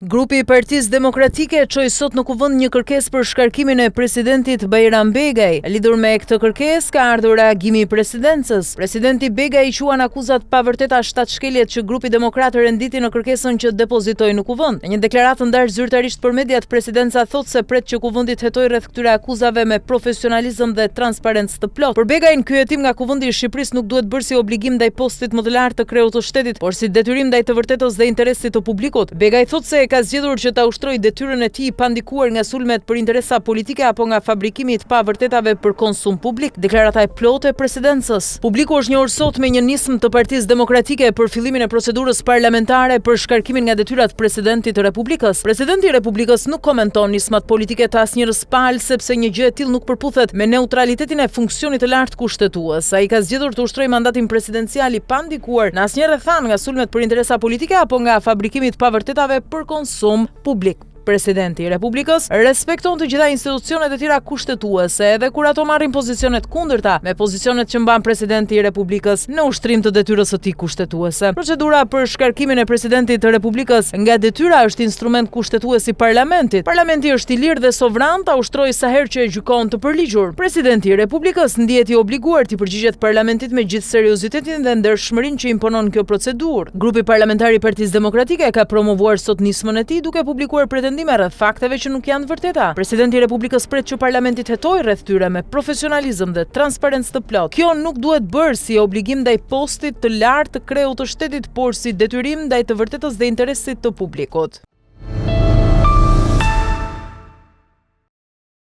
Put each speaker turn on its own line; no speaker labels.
Grupi i Partisë Demokratike çoi sot në kuvend një kërkesë për shkarkimin e presidentit Bajram Begaj. Lidhur me këtë kërkesë ka ardhur reagimi i presidencës. Presidenti Begaj quan akuzat pa vërteta shtatshkeljet që grupi demokrat renditi në kërkesën që depozitoi në kuvend. Në një deklaratë ndarë zyrtarisht për mediat, presidenca thotë se pret që kuvendi të hetojë rreth këtyre akuzave me profesionalizëm dhe transparencë të plotë. Për Begajin, ky hetim nga kuvendi i Shqipërisë nuk duhet bërë si obligim ndaj postit më të lartë të kreut të shtetit, por si detyrim ndaj të vërtetës dhe interesit të publikut. Begaj thotë se ka zgjedhur që ta ushtrojë detyrën e tij pa ndikuar nga sulmet për interesa politike apo nga fabrikimi i të pavërtetave për konsum publik. Deklarata e plotë e presidencës. Publiku është njohur sot me një nismë të Partisë Demokratike për fillimin e procedurës parlamentare për shkarkimin nga detyrat presidentit të Republikës. Presidenti i Republikës nuk komenton nismat politike të asnjërs palë sepse një gjë e tillë nuk përputhet me neutralitetin e funksionit të lartë kushtetues. Ai ka zgjedhur të ushtrojë mandatin presidencial i pa ndikuar në asnjë rrethan nga sulmet për interesa politike apo nga fabrikimi i të pavërtetave për konsum publik. Presidenti i Republikës respekton të gjitha institucionet e tjera kushtetuese edhe kur ato marrin pozicionet kundërta me pozicionet që mban presidenti i Republikës në ushtrim të detyrës së tij kushtetuese. Procedura për shkarkimin e presidentit të Republikës nga detyra është instrument kushtetues i parlamentit. Parlamenti është i lirë dhe sovran ta ushtrojë sa herë që e gjykon të përligjur. Presidenti i Republikës ndihet i obliguar të përgjigjet parlamentit me gjithë seriozitetin dhe ndershmërinë që imponon kjo procedurë. Grupi parlamentar i Partisë Demokratike ka promovuar sot nismën e tij duke publikuar rreth fakteve që nuk janë të vërteta. Presidenti i Republikës pret që parlamenti të hetojë rreth tyre me profesionalizëm dhe transparencë të plotë. Kjo nuk duhet bërë si obligim ndaj postit të lartë të kreut të shtetit, por si detyrim ndaj të vërtetës dhe interesit të publikut.